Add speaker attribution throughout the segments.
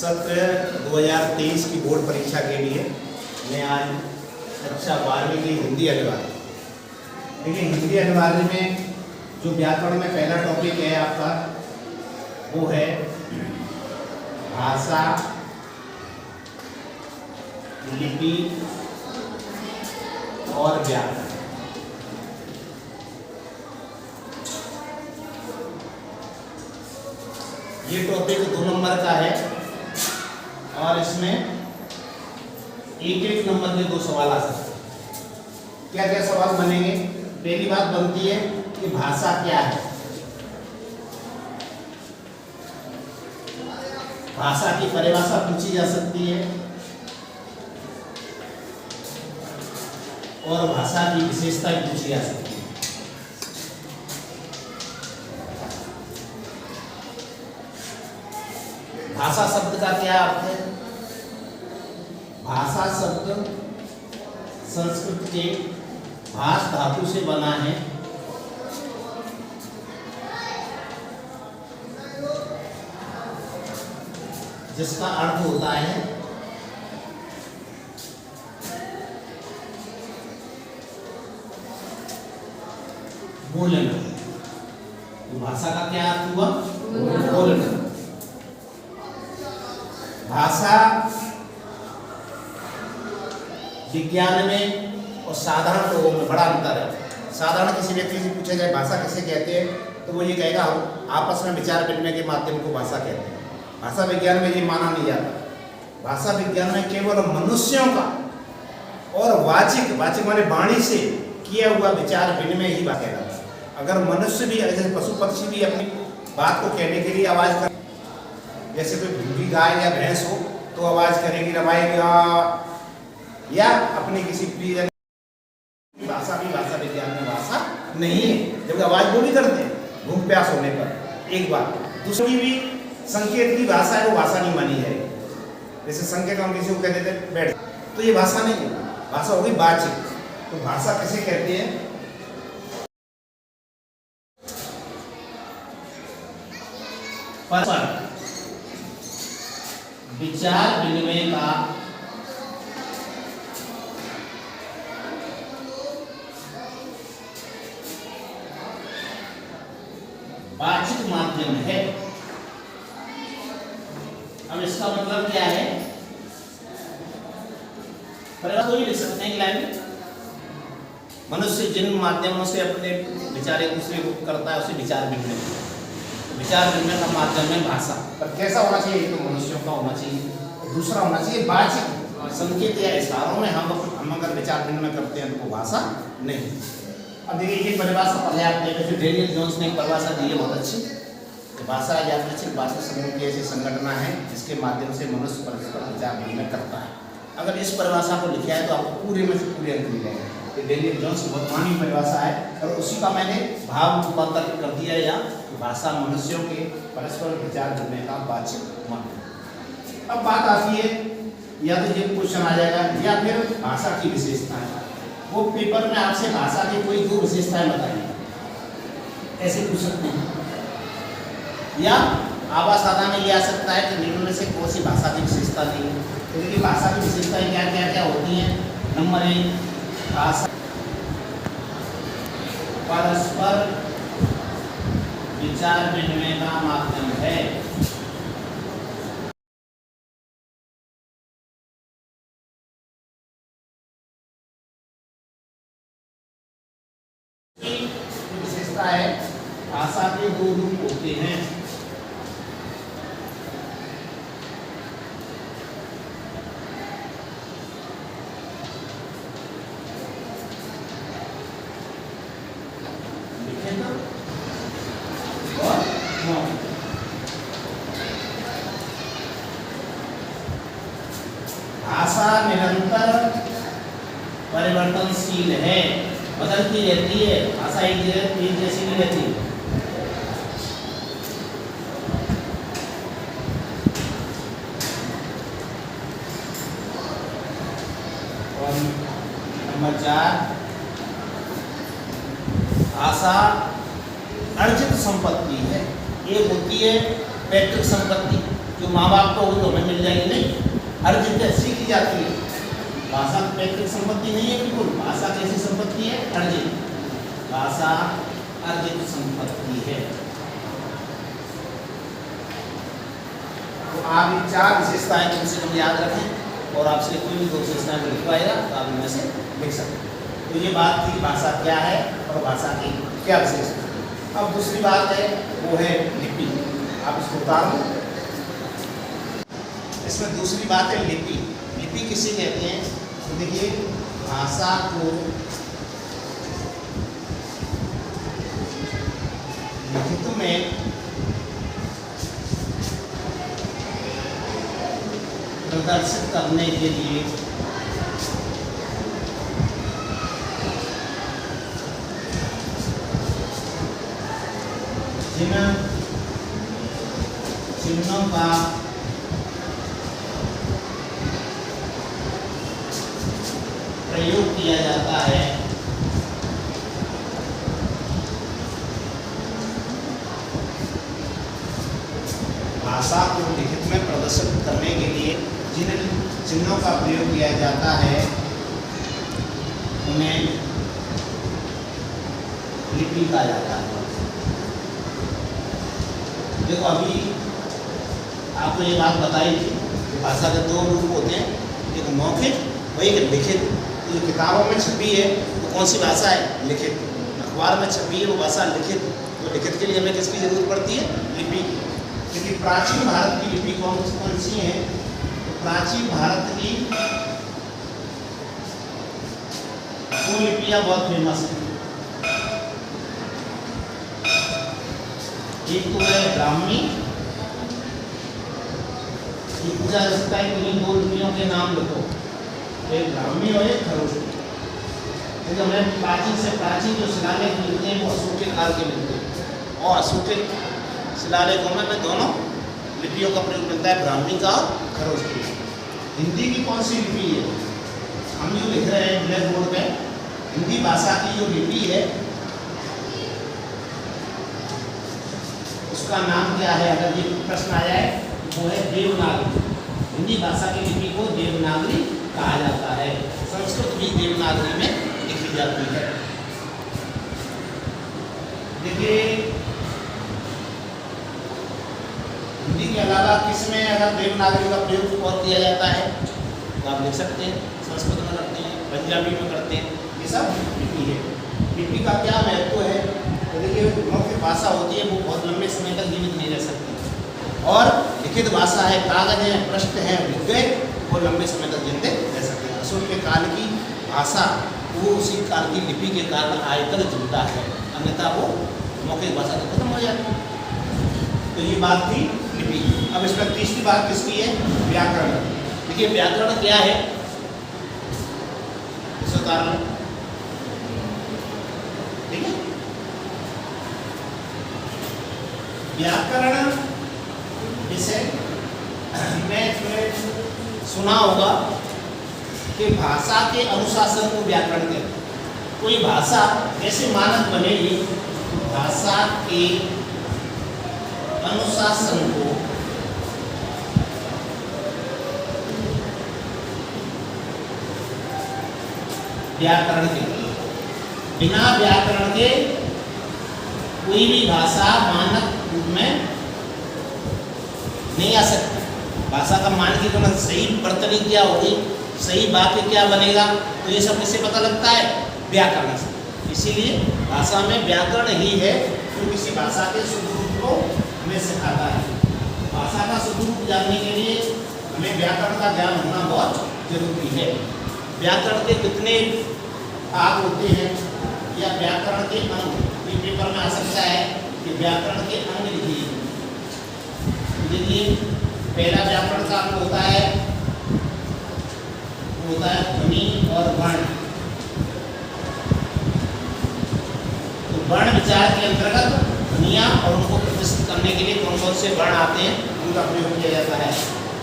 Speaker 1: सत्र 2023 की बोर्ड परीक्षा के लिए मैं आज कक्षा 12वीं की हिंदी अनिवार्य। देखिए, हिंदी अनिवार्य में जो व्याकरण में पहला टॉपिक है आपका वो है भाषा, लिपि और व्याकरण। ये टॉपिक 2 नंबर का है और इसमें एक नंबर के 2 सवाल आ सकते हैं। क्या क्या सवाल बनेंगे? पहली बात बनती है कि भाषा क्या है। भाषा की परिभाषा पूछी जा सकती है और भाषा की विशेषता पूछी जा सकती है। भाषा शब्द का क्या अर्थ है? भाषा शब्द संस्कृत के भाष धातु से बना है जिसका अर्थ होता है बोलना। तो भाषा का क्या अर्थ हुआ? बोलना। भाषा विज्ञान में और साधारण लोगों में बड़ा अंतर है। साधारण किसी व्यक्ति से पूछा जाए भाषा किसे कहते हैं तो वो ये कहेगा हम आपस में विचार विनिमय के माध्यम को भाषा कहते हैं। भाषा विज्ञान में ये माना नहीं जाता। भाषा विज्ञान में केवल मनुष्यों का और वाचिक माने वाणी से किया हुआ विचार विनिमय ही बात कहलाता है। अगर मनुष्य भी, जैसे पशु पक्षी भी अपनी बात को कहने के लिए आवाज कर, जैसे कोई भूखी गाय या भैंस हो तो आवाज करेगी, रवाएगा, या अपने किसी प्रिय भाषा भी भाषा विज्ञान में भाषा नहीं है, जबकि आवाज वो भी करते हैं भूख प्यास होने पर। एक बात। दूसरी भी संकेत की भाषा है, वो भाषा नहीं मानी जाएगी। जैसे संकेत हम किसी को कह देते बैठ, तो ये भाषा नहीं है, भाषा होगी बातचीत। तो भाषा किसे कहते हैं? परस्पर विचार विनिमय का वाचिक माध्यम है। अब इसका मतलब क्या है? परिभाषा को भी लिख सकते हैं लाइन में। मनुष्य जिन माध्यमों से अपने विचार एक दूसरे को करता है उसे विचार विनिमय। विचार विनिमय का माध्यम है भाषा। पर कैसा होना चाहिए? तो मनुष्यों का होना चाहिए। दूसरा होना चाहिए वाचिक, संकेत या इशारों में हम अगर विचार विनिमय करते हैं तो वो भाषा नहीं। अब देखिए, ये परिभाषा पर्याप्त है। जैसे डेनियल जोन्स ने एक परिभाषा दी है बहुत अच्छी। भाषा यादृच्छिक भाषा समूह की ऐसी संगठना है जिसके माध्यम से मनुष्य परस्पर विचार विनिमय करता है। अगर इस परिभाषा को लिखा है तो आपको पूरे में से पूरे अंक मिलेंगे। ये डेनियल जोन्स की बहुत मानी परिभाषा है और उसी का मैंने भाव रूपांतर कर दिया, या भाषा मनुष्यों के परस्पर विचार विनिमय का वाचिक माध्यम। अब बात आती है, या तो ये क्वेश्चन आ जाएगा या फिर भाषा की विशेषताएं। वो पेपर में आपसे भाषा की कोई 2 विशेषताएं बताइए, ऐसे पूछ सकते हैं। या आवास आधा में ये आ सकता है कि निम्न में से कौन सी भाषा की विशेषता नहीं है। तो देखिए, भाषा की विशेषताएं क्या क्या क्या होती हैं? नंबर 1, भाषा परस्पर विचार विनिमय का माध्यम है। विशेषता है भाषा के 2 रूप होते हैं। भाषा निरंतर परिवर्तनशील है, बदलती रहती है। भाषा एक जैसी नहीं रहती। और नंबर 4, भाषा अर्जित संपत्ति है। एक होती है पैतृक संपत्ति, जो माँ बाप को होगी तो हमें मिल जाएगी, नहीं, अर्जित है, सीखी जाती है। भाषा पैतृक संपत्ति नहीं है, बिल्कुल। भाषा कैसी संपत्ति है? अर्जित। भाषा अर्जित संपत्ति है। तो आप ये 4 विशेषताएं कम से कम याद रखें और आपसे कोई भी 2 विशेषताएं लिखवाएगा तो आप इनमें से लिख सकते हैं। तो ये बात थी भाषा क्या है और भाषा की क्या विशेषता है। अब दूसरी बात है वो है लिपि। आप इसको उतार दो। इसमें दूसरी बात है लिपि। लिपि किसे कहते हैं? तो देखिए, भाषा को लिखित में प्रदर्शित करने के लिए जिन चिन्हों का प्रयोग किया जाता है भाषा को लिखित में प्रदर्शित करने के लिए जिन चिन्हों का प्रयोग किया जाता है उन्हें लिपि कहा जाता है। देखो, अभी आपको ये बात बताई थी कि भाषा के 2 रूप होते हैं, एक मौखिक और एक लिखित। तो जो किताबों में छपी है वो कौन सी भाषा है? लिखित। अखबार में छपी है वो भाषा लिखित। तो लिखित के लिए हमें किसकी जरूरत पड़ती है? लिपि की। क्योंकि प्राचीन भारत की लिपि कौन सी है? तो प्राचीन भारत की 2 लिपियाँ बहुत फेमस हैं। एक तो है ब्राह्मी। ये पूछा जा सकता है कि इन 2 लिपियों के नाम लिखो, एक ब्राह्मी और एक खरोष्टी। क्योंकि हमें प्राचीन से प्राचीन जो शिलालेख मिलते हैं वो अशोकित काल के मिलते हैं, और अशोकित शिलालेखों में दोनों लिपियों का प्रयोग मिलता है, ब्राह्मी का और खरोष्टी। हिंदी की कौन सी लिपि है? हम जो लिख रहे हैं ब्लैक बोर्ड पे, हिंदी भाषा की जो लिपि है उसका नाम क्या है? अगर ये प्रश्न आ जाए वो है देवनागरी। हिंदी भाषा की लिपि को देवनागरी कहा जाता है। संस्कृत भी देवनागरी में लिखी जाती है। देखिए, हिंदी के अलावा किसमें अगर देवनागरी का प्रयोग और किया जाता है तो आप लिख सकते हैं। संस्कृत में करते हैं, पंजाबी में करते हैं, ये सब लिपि है। लिपि का क्या महत्व है? तो देखिए, मौखिक भाषा होती है वो बहुत लंबे समय तक जीवित नहीं रह सकती, और लिखित भाषा है, कागज है, पृष्ठ है, लिख गए, वो लंबे समय तक जिंदे रह सकते हैं। अशोक के काल की भाषा वो उसी काल की लिपि के कारण आज तक जिंदा है, अन्यथा वो मौखिक भाषा तो खत्म हो जाती है। तो ये बात थी लिपि। अब इसमें तीसरी बात किसकी है? व्याकरण। देखिए, व्याकरण क्या है? इसका कारण ठीक है, व्याकरण इसे में सुना होगा कि भाषा के अनुशासन को व्याकरण कहते हैं। कोई भाषा कैसे मानक बनेगी? भाषा के अनुशासन को व्याकरण कहते हैं। बिना व्याकरण के कोई भी भाषा मानक रूप में नहीं आ सकती। भाषा का मानकीकरण, सही वर्तनी क्या होगी, सही वाक्य क्या बनेगा, तो ये सब किससे पता लगता है? व्याकरण से। इसीलिए भाषा में व्याकरण ही है जो किसी भाषा के शुद्ध रूप को हमें सिखाता है। भाषा का शुद्ध रूप जानने के लिए हमें व्याकरण का ज्ञान होना बहुत जरूरी है। व्याकरण के कितने भाग होते हैं या व्याकरण के अंग, ये पेपर में आ सकता है कि व्याकरण के अंग लिखिए। देखिए, पहला व्याकरण का अंग होता है ध्वनि और वर्ण। तो वर्ण विचार के अंतर्गत ध्वनियाँ और उनको प्रतिष्ठित करने के लिए कौन कौन से वर्ण आते हैं उनका प्रयोग किया जाता है।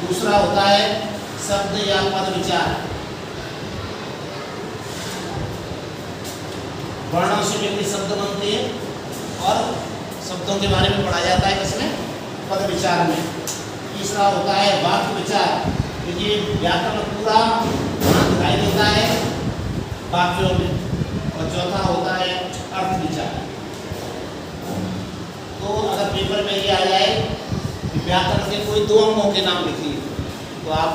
Speaker 1: दूसरा होता है शब्द या पद विचार। वर्णों से मिलकर शब्द बनते हैं और शब्दों के बारे में पढ़ा जाता है किसमें? पद विचार में। तीसरा होता है वाक्य विचार, क्योंकि व्याकरण पूरा वहाँ दिखाई देता है वाक्यों में। और चौथा होता है अर्थ विचार। तो अगर पेपर में ये आ जाए कि व्याकरण के कोई दो अंगों के नाम लिखिए, तो आप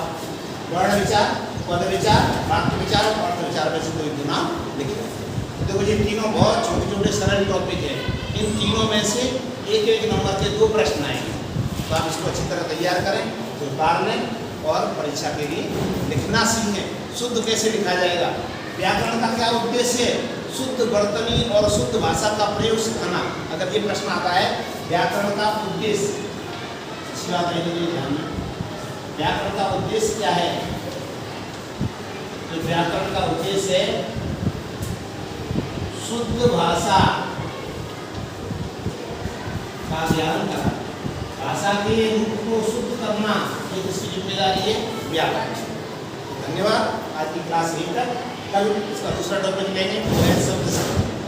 Speaker 1: वर्ण विचार, पद विचार, वाक्य विचार और अर्थ विचार में से कोई दो नाम लिखिए। देखो ये तीनों बहुत छोटे छोटे सरल टॉपिक है। इन तीनों में से एक एक नंबर के दो प्रश्न आएंगे, तो आप इसको अच्छी तरह तैयार करें, तो उतार लें और परीक्षा के लिए लिखना सीखें। शुद्ध कैसे लिखा जाएगा, व्याकरण का क्या उद्देश्य है, शुद्ध वर्तनी और शुद्ध भाषा का प्रयोग सिखाना। अगर ये प्रश्न आता है व्याकरण का उद्देश्य, अच्छी बात है ध्यान में, व्याकरण का उद्देश्य क्या है, तो व्याकरण का उद्देश्य है शुद्ध भाषा का ज्ञान करना, भाषा के रूप को शुद्ध करना, ये किसकी जिम्मेदारी है, व्याकरण। धन्यवाद। आज की क्लास यहीं तक, कल इसका दूसरा टॉपिक लेंगे, शब्द।